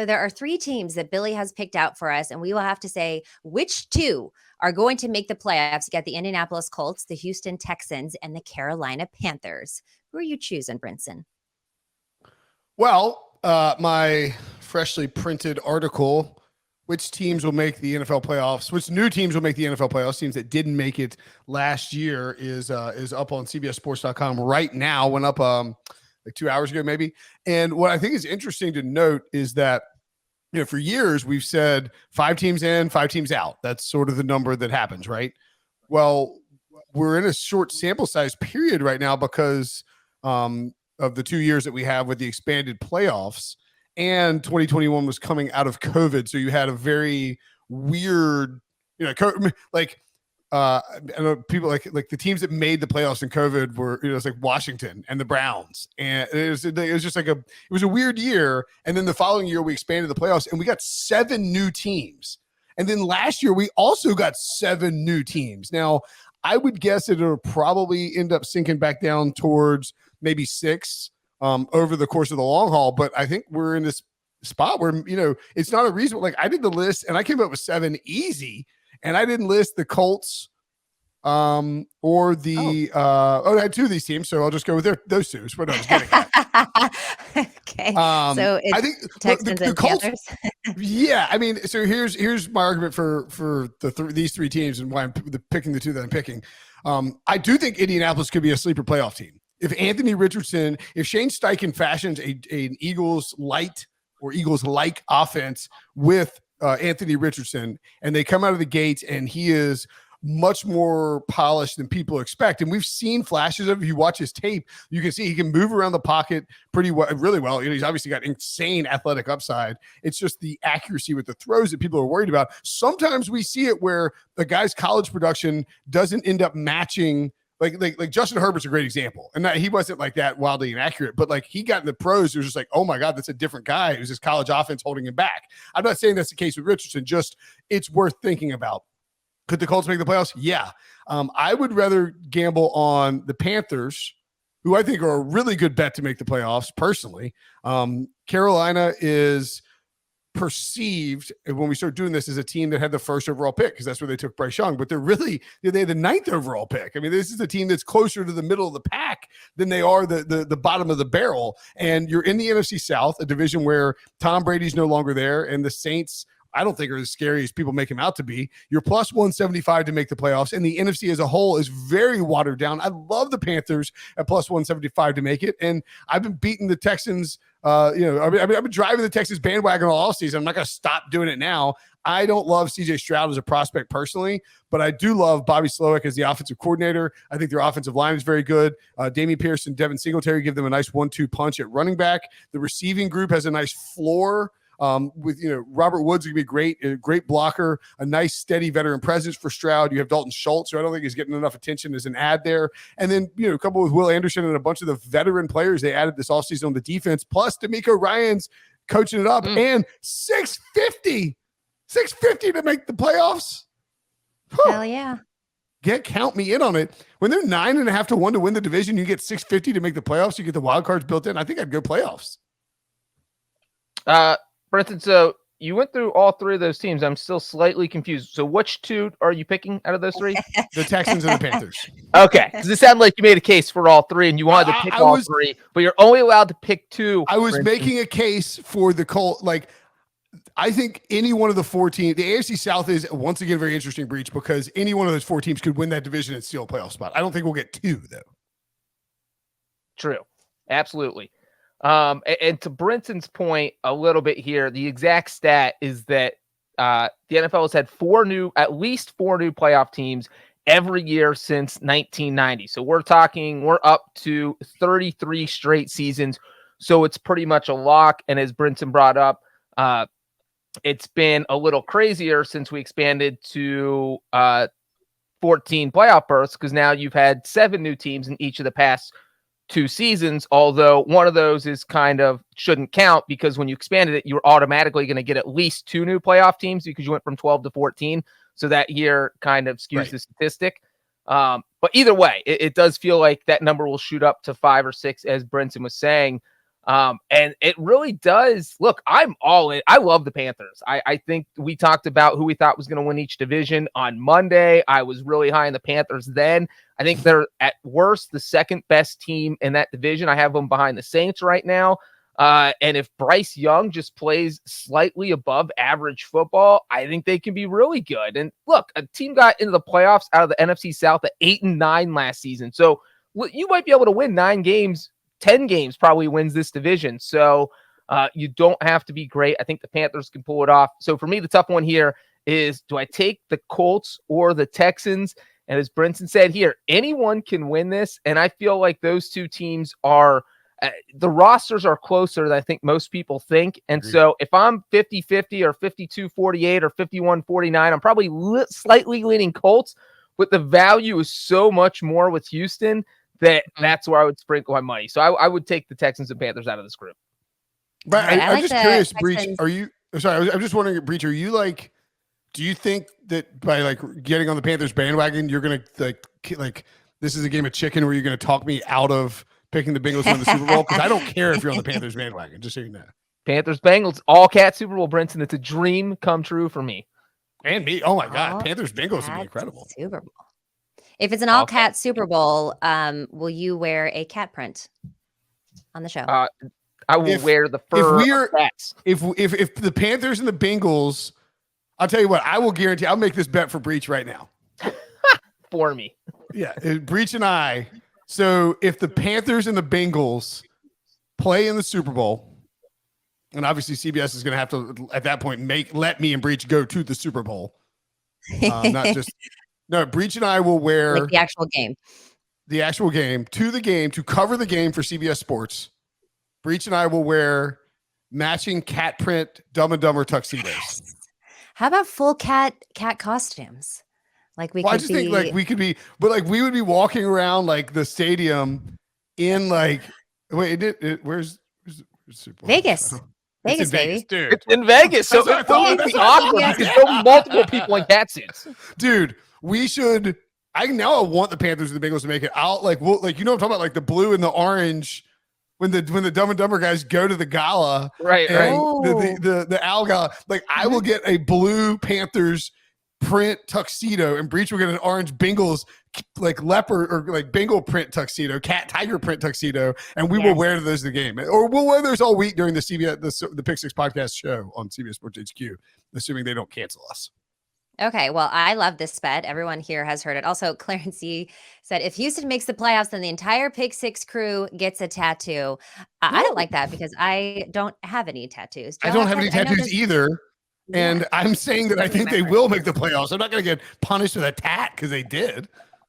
So there are 3 teams that Billy has picked out for us, and we will have to say which 2 are going to make the playoffs. You got the Indianapolis Colts, the Houston Texans, and the Carolina Panthers. Who are you choosing, Brinson? Well, my freshly printed article, which teams will make the NFL playoffs, which new teams will make the NFL playoffs, teams that didn't make it last year, is up on CBSSports.com right now. Went up like 2 hours ago, maybe. And what I think is interesting to note is that, for years we've said 5 teams in, 5 teams out. That's sort of the number that happens, right? Well, we're in a short sample size period right now because of the 2 years that we have with the expanded playoffs, and 2021 was coming out of COVID. So you had a very weird, I know people like the teams that made the playoffs in COVID were, it's like Washington and the Browns. And it was just like it was a weird year. And then the following year we expanded the playoffs and we got 7 new teams. And then last year we also got 7 new teams. Now, I would guess it'll probably end up sinking back down towards maybe 6 over the course of the long haul. But I think we're in this spot where, it's not a reason. Like, I did the list and I came up with 7 easy, and I didn't list the Colts or the I had 2 of these teams, so I'll just go with those 2. Is what I was getting at. Okay. So it's I think Texans and Colts, Panthers. Yeah, I mean, so here's my argument for these 3 teams and why I'm picking the 2 that I'm picking. I do think Indianapolis could be a sleeper playoff team. If Anthony Richardson, if Shane Steichen fashions an Eagles light or Eagles like offense with Anthony Richardson, and they come out of the gates and he is much more polished than people expect. And we've seen flashes of, if you watch his tape, you can see he can move around the pocket really well. He's obviously got insane athletic upside. It's just the accuracy with the throws that people are worried about. Sometimes we see it where the guy's college production doesn't end up matching. Like Justin Herbert's a great example. And he wasn't like that wildly inaccurate, but like he got in the pros, it was just like, oh my God, that's a different guy. It was his college offense holding him back. I'm not saying that's the case with Richardson, just it's worth thinking about. Could the Colts make the playoffs? Yeah. I would rather gamble on the Panthers, who I think are a really good bet to make the playoffs personally. Carolina is perceived, when we start doing this, as a team that had the first overall pick, because that's where they took Bryce Young, but they had the 9th overall pick. I mean, this is a team that's closer to the middle of the pack than they are the bottom of the barrel. And you're in the NFC South, a division where Tom Brady's no longer there, and the Saints, I don't think, are as scary as people make him out to be. You're plus 175 to make the playoffs, and the NFC as a whole is very watered down. I love the Panthers at plus 175 to make it, and I've been beating the Texans. I've been driving the Texans bandwagon all offseason. I'm not going to stop doing it now. I don't love CJ Stroud as a prospect personally, but I do love Bobby Slowick as the offensive coordinator. I think their offensive line is very good. Damian Pierce and Devin Singletary give them a nice 1-2 punch at running back. The receiving group has a nice floor. With Robert Woods going to be a great blocker, a nice steady veteran presence for Stroud. You have Dalton Schultz, who I don't think is getting enough attention as an ad there. And then, a couple with Will Anderson and a bunch of the veteran players they added this offseason on the defense, plus D'Amico Ryans coaching it up, and 650 to make the playoffs. Hell yeah. Count me in on it. When they're 9.5 to 1 to win the division, you get 650 to make the playoffs. You get the wild cards built in. I think I'd go playoffs. Brinson, so you went through all 3 of those teams. I'm still slightly confused. So which 2 are you picking out of those 3? The Texans and the Panthers. Okay, because it sounded like you made a case for all 3 and you wanted to pick all 3, but you're only allowed to pick 2. I was making a case for the Colts. Like, I think any one of the 4 teams, the AFC South is once again very interesting, Breech, because any one of those 4 teams could win that division and steal a playoff spot. I don't think we'll get 2 though. True, absolutely. And to Brinson's point a little bit here, the exact stat is that the NFL has had at least 4 new playoff teams every year since 1990. So we're up to 33 straight seasons. So it's pretty much a lock. And as Brinson brought up, it's been a little crazier since we expanded to 14 playoff berths, because now you've had 7 new teams in each of the past 2 seasons, although one of those is shouldn't count, because when you expanded it, you were automatically going to get at least 2 new playoff teams because you went from 12 to 14. So that year kind of skews the statistic. But either way, it does feel like that number will shoot up to 5 or 6, as Brinson was saying. And it really does. Look, I'm all in. I love the Panthers. I think we talked about who we thought was going to win each division on Monday. I was really high on the Panthers then. I think they're at worst the second best team in that division. I have them behind the Saints right now. And if Bryce Young just plays slightly above average football, I think they can be really good. And look, a team got into the playoffs out of the NFC South at 8-9 last season. So you might be able to win 9 games. 10 games probably wins this division. So you don't have to be great. I think the Panthers can pull it off. So for me, the tough one here is, do I take the Colts or the Texans? And as Brinson said here, anyone can win this. And I feel like those two teams are the rosters are closer than I think most people think. And so if I'm 50-50 or 52-48 or 51-49, I'm probably slightly leaning Colts, but the value is so much more with Houston that's where I would sprinkle my money. So I would take the Texans and Panthers out of this group. But Right, I'm like just curious, Texans. Breech, I'm just wondering, Breech, are you like, do you think that by like getting on the Panthers bandwagon, you're going to like, this is a game of chicken where you're going to talk me out of picking the Bengals to win the Super Bowl? Because I don't care if you're on the Panthers bandwagon, just so you know. Panthers, Bengals, all cat Super Bowl, Brinson. It's a dream come true for me. And me. Oh my God. Panthers, Bengals would be incredible. Super Bowl. If it's an all cat Super Bowl, will you wear a cat print on the show? I will wear the fur. If the Panthers and the Bengals, I'll tell you what, I will guarantee, I'll make this bet for Breech right now. For me. Yeah. Breech and I. So if the Panthers and the Bengals play in the Super Bowl, and obviously CBS is going to have to, at that point, let me and Breech go to the Super Bowl. Not just... No, Breech and I will wear like the actual game to cover the game for CBS Sports. Breech and I will wear matching cat print Dumb and Dumber tuxedos. Yes. How about full cat costumes? Like we I just think like we could be, but like we would be walking around like the stadium in like, where's Super Bowl? Vegas. Vegas, baby. Dude. It's in Vegas. So it's going to be awkward because there'll be multiple people in cat suits. Dude, we should. I want the Panthers and the Bengals to make it out. Like, you know what I'm talking about? Like the blue and the orange when the Dumb and Dumber guys go to the gala. Right. The Owl Gala. Like, I will get a blue Panthers print tuxedo, and Breech will get an orange Bengals like leopard or like Bengal print tuxedo, tiger print tuxedo, and we will wear those to the game, or we'll wear those all week during the CBS the Pick Six podcast show on CBS Sports HQ, assuming they don't cancel us. Okay, well, I love this bet. Everyone here has heard it. Also, Clarence E said, if Houston makes the playoffs, then the entire Pick Six crew gets a tattoo. I don't like that because I don't have any tattoos. I don't have any tattoos either. And I'm saying that I think they will make the playoffs. I'm not going to get punished with a tat because they did.